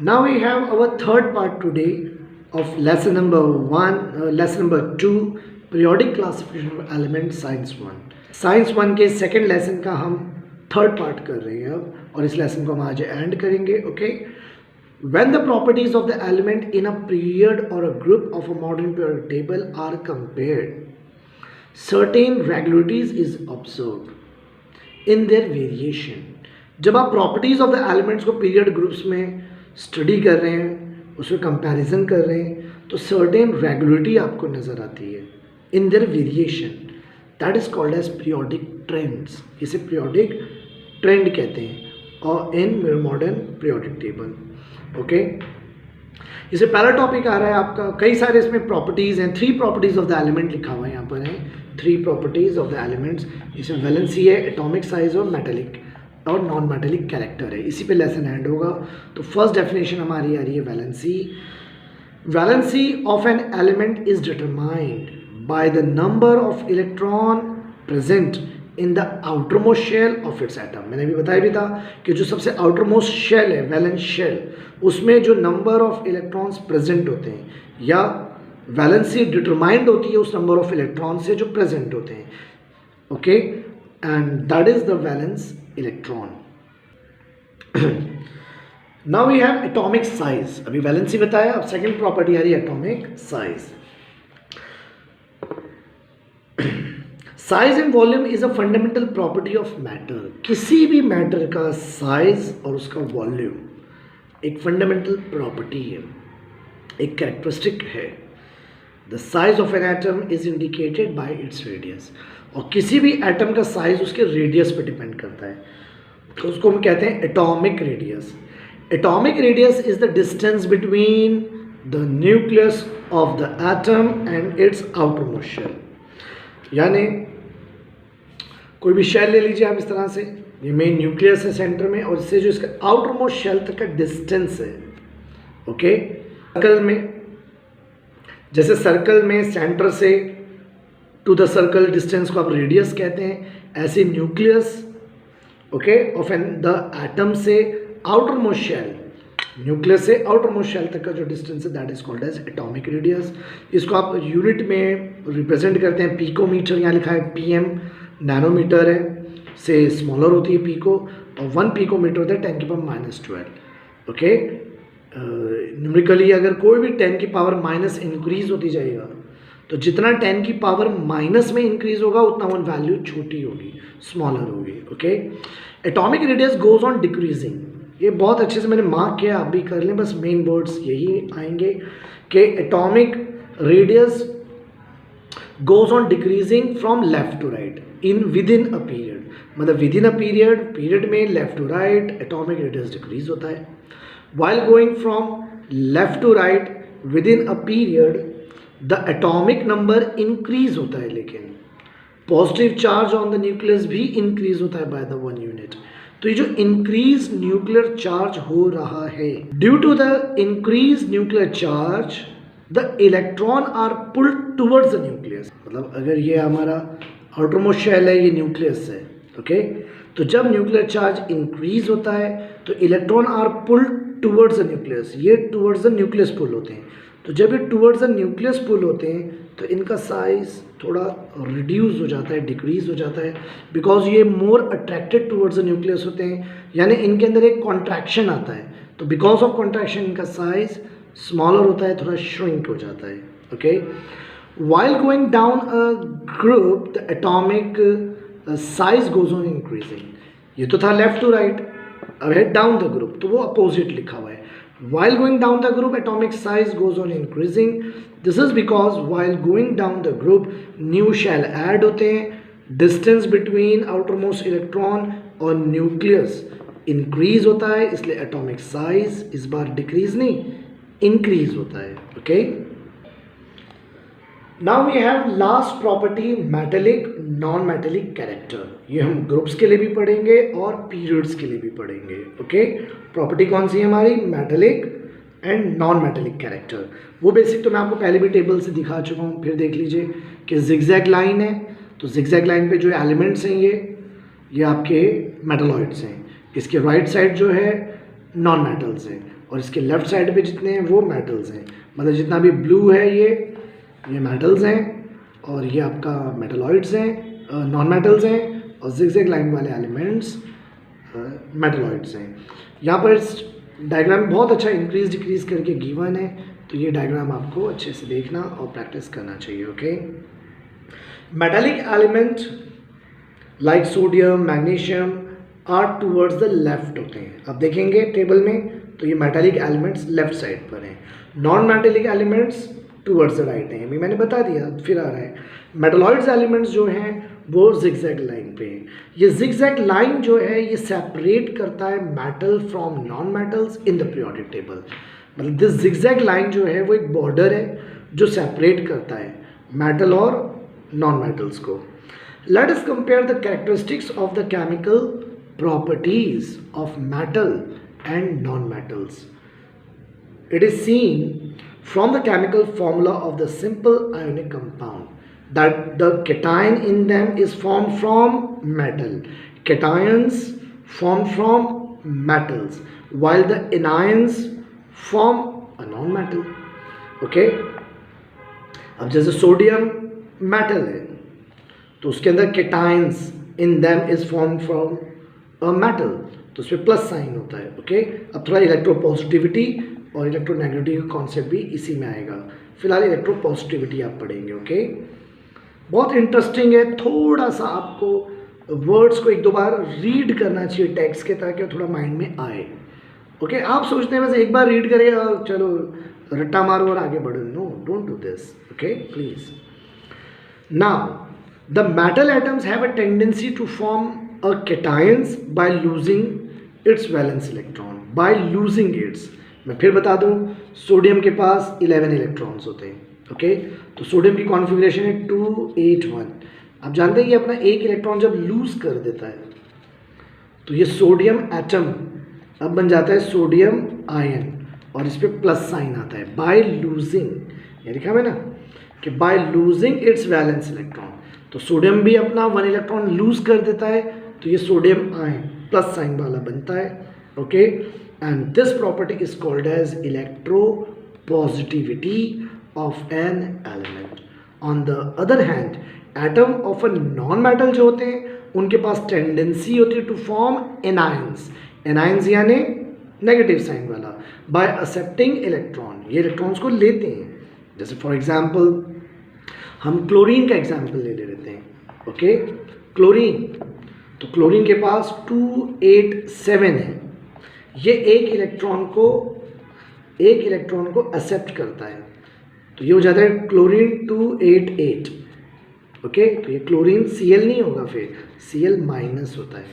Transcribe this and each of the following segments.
Now we have our third part today of lesson number 2, periodic classification of elements, science 1. Science 1 के second lesson का हम third part कर रहे हैं अब, और इस लेसन को हम आज एंड करेंगे. Okay, when the properties of the element in a period or a group of a modern periodic table are compared, certain regularities is observed in their variation. जब आप प्रॉपर्टीज ऑफ द एलिमेंट्स को period groups में study कर रहे हैं, उसमें comparison कर रहे हैं, तो सर्टेन रेगुलरिटी आपको नज़र आती है in their variation. That is called as periodic trends. इसे पीरियोडिक ट्रेंड कहते हैं और in modern periodic table. Okay, इसे पहला टॉपिक आ रहा है आपका. कई सारे इसमें प्रॉपर्टीज़ हैं. 3 प्रॉपर्टीज़ ऑफ द एलिमेंट लिखा हुआ है यहाँ पर है. 3 प्रॉपर्टीज़ ऑफ द एलिमेंट्स. इसमें वैलेंसी है, एटॉमिक साइज और मेटेलिक और नॉन मेटेलिक कैरेक्टर है. इसी पे लेसन एंड होगा. तो फर्स्ट डेफिनेशन हमारी आ रही है valency. Valency of an element is determined by the number of electron present in the outermost shell of its atom. मैंने भी बताया भी था कि जो सबसे आउटरमोस्ट शेल है, वैलेंस शेल, उसमें जो नंबर ऑफ इलेक्ट्रॉन्स प्रेजेंट होते हैं, या वैलेंसी डिटरमाइंड होती है उस नंबर ऑफ इलेक्ट्रॉन से जो प्रेजेंट होते हैं. Okay, and that is the valence electron. Now we have atomic size. अभी वैलेंसी बताया, अब सेकंड प्रॉपर्टी आ रही है atomic size. Size and volume is a fundamental property of matter. किसी भी मैटर का साइज और उसका वॉल्यूम एक फंडामेंटल प्रॉपर्टी है, एक कैरेक्टरिस्टिक है. The size of an atom is indicated by its radius. और किसी भी एटम का साइज उसके रेडियस पर डिपेंड करता है, तो उसको हम कहते हैं atomic radius. Atomic radius is the distance between the nucleus of the atom and its outermost shell. यानी कोई भी शेल ले लीजिए आप इस तरह से, ये मेन न्यूक्लियस है सेंटर में, और इससे जो इसका आउटरमोस्ट शेल तक का डिस्टेंस है. ओके, सर्कल में, जैसे सर्कल में सेंटर से टू द सर्कल डिस्टेंस को आप रेडियस कहते हैं, ऐसे nucleus okay of an the atom से आउटरमोस्ट शेल, न्यूक्लियस से आउटरमोस्ट शेल तक का जो डिस्टेंस है that is called as atomic radius. इसको आप यूनिट में रिप्रेजेंट करते हैं. पिकोमीटर, यहाँ लिखा है पीएम, नैनोमीटर है, से स्मॉलर होती है पिको, और 1 पिकोमीटर होता है 10 की पावर -12. ओके, न्यूमेरिकली अगर कोई भी 10 की पावर माइनस इंक्रीज होती जाएगा, तो जितना 10 की पावर माइनस में इंक्रीज होगा उतना वो वैल्यू छोटी होगी, स्मॉलर होगी. Okay, atomic radius goes on decreasing. ये बहुत अच्छे से मैंने मार्क किया, आप भी कर लें, बस मेन वर्ड्स यही आएंगे कि atomic radius goes on decreasing from left to right in within a period. मतलब विद इन अ पीरियड में left to right atomic radius decrease होता है. While going from left to right within a period the atomic number increase होता है, लेकिन positive charge on the nucleus भी increase होता है बाय द 1 यूनिट. तो ये जो इंक्रीज न्यूक्लियर चार्ज हो रहा है, due to the increase nuclear charge the electron are pulled towards the nucleus. मतलब अगर ये हमारा आउटरमोस्ट शेल है, ये न्यूक्लियस है. ओके, तो जब न्यूक्लियर चार्ज इंक्रीज होता है तो electron are pulled towards the nucleus. ये टुवर्ड्स द न्यूक्लियस पुल होते हैं. तो जब ये टुवर्ड्स द न्यूक्लियस पुल होते हैं तो इनका साइज थोड़ा रिड्यूस हो जाता है, डिक्रीज हो जाता है, बिकॉज ये मोर अट्रैक्टेड टुवर्ड्स द न्यूक्लियस होते हैं. यानी इनके अंदर एक कॉन्ट्रैक्शन आता है, तो बिकॉज ऑफ कॉन्ट्रैक्शन इनका साइज स्मॉलर होता है, थोड़ा श्रिंक हो जाता है. Okay, while going down a group the atomic size goes on increasing. ये तो था लेफ्ट टू राइट, अब है डाउन द ग्रुप, तो वो अपोजिट लिखा हुआ है. While going down the group, atomic size goes on increasing. This is because while going down the group, new shell add होते हैं, distance between outermost electron और nucleus increase होता है, इसलिए atomic size इस बार decrease नहीं, increase होता है. Okay? Now we have last property, metallic, non-metallic character. ये हम ग्रुप्स के लिए भी पढ़ेंगे और पीरियड्स के लिए भी पढ़ेंगे. ओके, प्रॉपर्टी कौन सी है हमारी? Metallic and non metallic character. वो बेसिक तो मैं आपको पहले भी टेबल से दिखा चुका हूँ, फिर देख लीजिए कि जिगजैग लाइन है, तो जिगजैग लाइन पे जो एलिमेंट्स हैं ये आपके मेटलॉइड्स हैं. इसके राइट साइड जो है नॉन मेटल्स हैं, और इसके लेफ्ट साइड पे जितने हैं वो मेटल्स हैं, मतलब जितना भी ब्लू है ये मेटल्स हैं, और ये आपका मेटलॉइड्स हैं, नॉन मेटल्स हैं, और जिगजैग लाइन वाले एलिमेंट्स मेटलॉइड्स हैं। यहाँ पर इस डायग्राम बहुत अच्छा इंक्रीज डिक्रीज करके गिवन है, तो ये डायग्राम आपको अच्छे से देखना और प्रैक्टिस करना चाहिए। Okay, metallic element like sodium magnesium are towards the left होते हैं। अब देखेंगे टेबल में तो ये मेटालिक एलिमेंट्स लेफ्ट साइड पर हैं, non metallic elements towards the right हैं। अभी मैंने बता दिया, फिर आ रहा है मेटलॉइड्स एलिमेंट्स जो हैं वो जिगजैग लाइन पे हैं। ये जिगजैग लाइन जो है ये सेपरेट करता है metal from non metals in the periodic table. मतलब दिस जिगजैग लाइन जो है वो एक बॉर्डर है जो सेपरेट करता है मेटल और नॉन मेटल्स को। Let us compare the characteristics of the chemical properties of metal and non metals. It is seen from the chemical formula of the simple ionic compound that the cation in them is formed from metal. Cations form from metals, while the anions form a non-metal. Okay? अब जैसे sodium metal है तो उसके अंदर cations in them is formed from a metal, तो उसमें plus sign होता है। ओके, अब थोड़ा इलेक्ट्रोपॉजिटिविटी और इलेक्ट्रोनेगेटिविटी का कॉन्सेप्ट भी इसी में आएगा। फिलहाल इलेक्ट्रोपॉजिटिविटी आप पढ़ेंगे। ओके, बहुत इंटरेस्टिंग है, थोड़ा सा आपको वर्ड्स को एक दो बार रीड करना चाहिए टेक्स्ट के, ताकि थोड़ा माइंड में आए। ओके, आप सोचते हैं बस एक बार रीड करें और चलो रट्टा मारो और आगे बढ़ो। No, don't do this. Okay, please. Now the metal atoms have a tendency to form a cations by losing its valence electron, by losing its। मैं फिर बता दूं, सोडियम के पास 11 इलेक्ट्रॉन्स होते हैं। ओके, तो सोडियम की कॉन्फ़िगरेशन है 281। आप जानते हैं कि अपना एक इलेक्ट्रॉन जब लूज कर देता है तो ये सोडियम एटम अब बन जाता है सोडियम आयन, और इस पर प्लस साइन आता है बाय लूजिंग। ये लिखा है ना कि by losing its valence electron, तो सोडियम भी अपना 1 इलेक्ट्रॉन लूज कर देता है, तो ये सोडियम आयन प्लस साइन वाला बनता है। Okay, and this property is called as electropositivity of an element. On the other hand atom of a non metal जो होते हैं उनके पास टेंडेंसी होती है टू फॉर्म एनायंस। एनायंस यानी नेगेटिव साइन वाला, बाय एक्सेप्टिंग इलेक्ट्रॉन, ये इलेक्ट्रॉन्स को लेते हैं। जैसे फॉर एग्जाम्पल हम क्लोरीन का एग्जाम्पल ले लेते हैं। ओके, क्लोरीन, तो क्लोरीन के पास 287 है, ये एक इलेक्ट्रॉन को एक्सेप्ट करता है, तो ये हो जाता है क्लोरीन 288। ओके, तो ये क्लोरीन Cl नहीं होगा, फिर Cl माइनस होता है,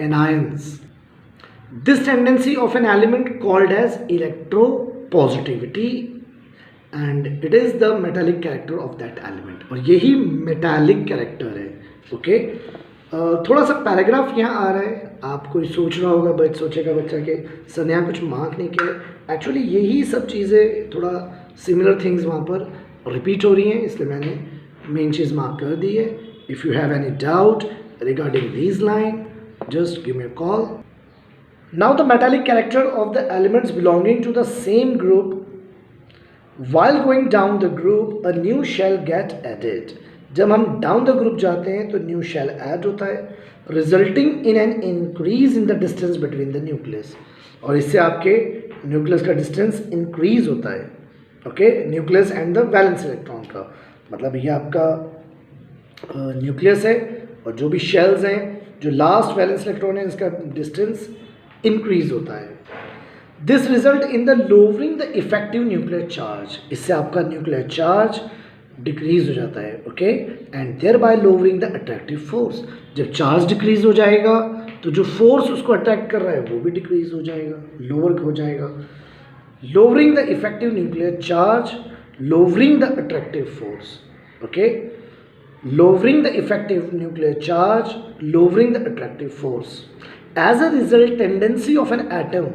anions. This tendency of an element called as electropositivity and it is the metallic character of that element, और यही मेटालिक कैरेक्टर है। ओके, थोड़ा सा पैराग्राफ यहाँ आ रहा है, आप कोई सोच रहा होगा, सोचेगा बच्चा के सर यहाँ कुछ मार्क नहीं किया। एक्चुअली यही सब चीज़ें थोड़ा सिमिलर थिंग्स वहाँ पर रिपीट हो रही हैं, इसलिए मैंने मेन चीज़ मार्क कर दी है। If you have any doubt regarding these line just give me a call. Now the metallic character of the elements belonging to the same group, while going down the group a new shell get added। जब हम down the group जाते हैं तो new shell add होता है, resulting in an increase in the distance between the nucleus, और इससे आपके न्यूक्लियस का डिस्टेंस इंक्रीज होता है। Okay, nucleus and the valence electron का मतलब ये आपका न्यूक्लियस है, और जो भी शेल्स हैं, जो लास्ट वैलेंस इलेक्ट्रॉन है, इसका डिस्टेंस इंक्रीज होता है। This result in the lowering the effective nuclear charge, इससे आपका न्यूक्लियर चार्ज डिक्रीज हो जाता है। Okay, and thereby lowering the attractive force, जब चार्ज डिक्रीज हो जाएगा तो जो फोर्स उसको अट्रैक्ट कर रहा है वो भी डिक्रीज हो जाएगा, लोअर हो जाएगा। Lowering the effective nuclear charge, lowering the attractive force. Okay, lowering the effective nuclear charge, lowering the attractive force. As a result tendency of an atom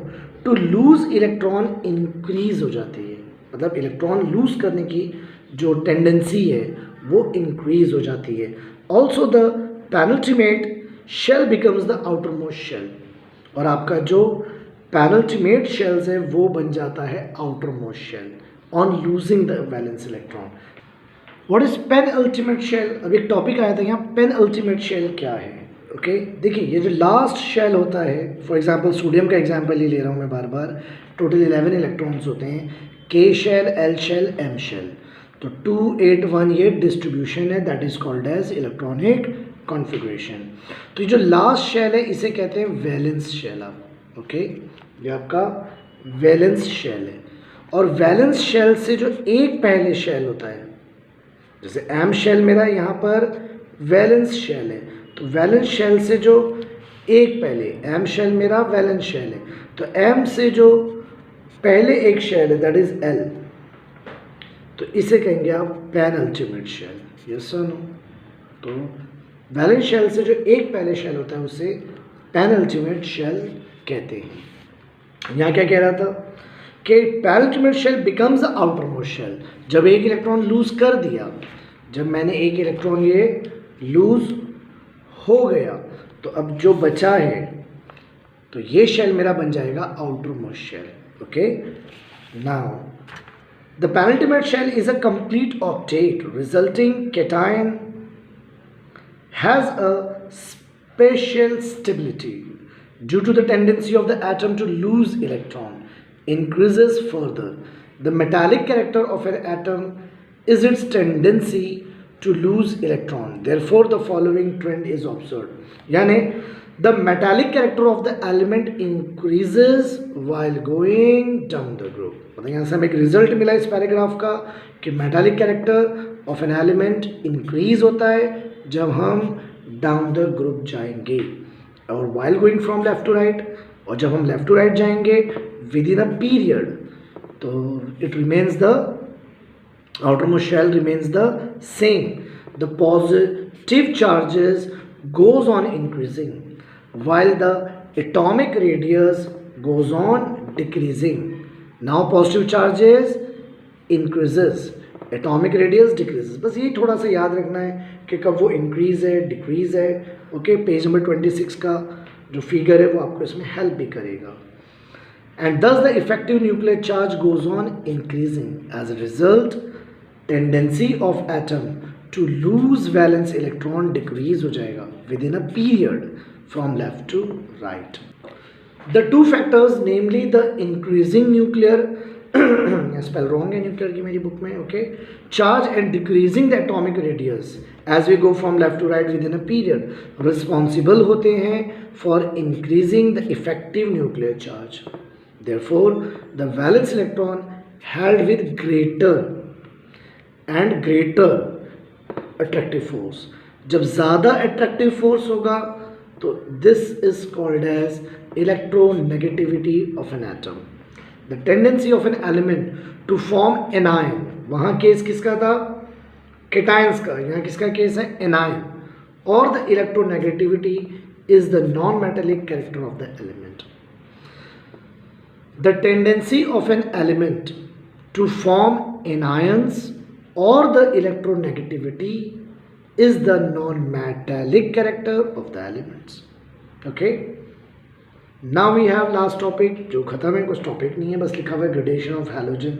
to lose electron increase हो जाती है, मतलब electron lose करने की जो tendency है वो increase हो जाती है। Also the penultimate shell becomes the outer most shell, और आपका जो पेनल्टीमेट शेल्स है वो बन जाता है outer most shell on losing the valence electron. What is penultimate shell? अभी एक टॉपिक आया था यहाँ, पेनल्टीमेट शेल क्या है? ओके देखिए, ये जो लास्ट शेल होता है, फॉर एग्जांपल सोडियम का एग्जांपल ही ले रहा हूँ मैं बार बार, टोटल 11 इलेक्ट्रॉन्स होते हैं, K shell, L shell, M shell. तो 2 8 1 ये डिस्ट्रीब्यूशन है, that is called as electronic configuration. तो ये जो लास्ट शेल है इसे कहते हैं वैलेंस शेल। आप ओके, ये आपका वैलेंस शेल है। और वैलेंस शेल से जो एक पहले शेल होता है, जैसे एम शेल मेरा यहाँ पर वैलेंस शेल है, तो वैलेंस शेल से जो एक पहले, एम शेल मेरा वैलेंस शेल है, तो एम से जो पहले एक शेल है दैट इज एल, तो इसे कहेंगे आप पेनल्टीमेट शेल। यस और नो? तो वैलेंस शेल से जो एक पहले शेल होता है उसे पेनल्टीमेट शेल कहते हैं। यहाँ क्या कह रहा था कि penultimate shell becomes the outer most shell. जब एक इलेक्ट्रॉन लूज कर दिया, जब मैंने एक इलेक्ट्रॉन ये लूज हो गया, तो अब जो बचा है तो ये शेल मेरा बन जाएगा outer most shell. Okay, now the penultimate shell is a complete octet resulting cation has a special stability due to the tendency of the atom to lose electron increases further. The metallic character of an atom is its tendency to lose electron. Therefore, the following trend is observed. यानी the metallic character of the element increases while going down the group. मतलब यहाँ से हमें एक result मिला इस paragraph का कि metallic character of an element increase होता है जब हम डाउन द ग्रुप जाएंगे, और while going from left to right, और जब हम लेफ्ट टू राइट जाएंगे विद इन अ पीरियड, तो it remains the outermost shell remains the same. The positive charges goes on increasing while the atomic radius goes on decreasing. Now positive charges increases, atomic radius decreases. बस ये थोड़ा सा याद रखना है कि कब वो increase है decrease है। ओके, पेज नंबर 26 का जो फिगर है वो आपको इसमें हेल्प भी करेगा। And thus the effective nuclear charge goes on increasing. As a result, tendency of atom to lose valence electron decrease हो जाएगा within a period from left to right. The two factors, namely the increasing nuclear spell wrong है nuclear की मेरी book में, okay, charge and decreasing the atomic radius as we go from left to right within a period, responsible होते हैं for increasing the effective nuclear charge. Therefore, the valence electron held with greater and greater attractive force. जब ज़्यादा attractive force होगा तो this is called as electronegativity of an atom. The tendency of an element to form anion, वहाँ case किसका था? cations का, यहाँ किसका केस है? anion. Or the electronegativity is the non-metallic character of the element. The tendency of an element to form anions or the electronegativity is the non-metallic character of the elements. Okay, now we have last topic जो खत्म है, कुछ topic नहीं है, बस लिखा हुआ है gradation of halogen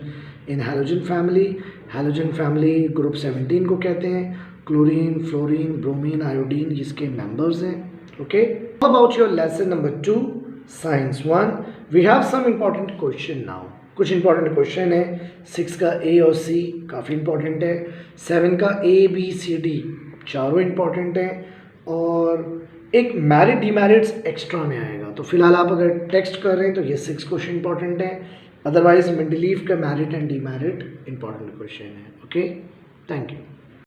in halogen family. halogen family group 17 को कहते हैं, क्लोरीन, फ्लोरीन, ब्रोमीन, आयोडीन इसके मेंबर्स हैं. Okay, about your lesson number 2 science 1 we have some important question now. कुछ इंपॉर्टेंट क्वेश्चन है. 6 का ए और सी काफ़ी इंपॉर्टेंट है. 7 का ए बी सी डी चारों इंपॉर्टेंट हैं, और एक मेरिट डीमेरिट्स एक्स्ट्रा में आएगा. तो फिलहाल आप अगर टेक्स्ट कर रहे हैं तो ये 6 क्वेश्चन इंपॉर्टेंट है, अदरवाइज मेंडलीव का merit and demerit important question है. Okay, thank you.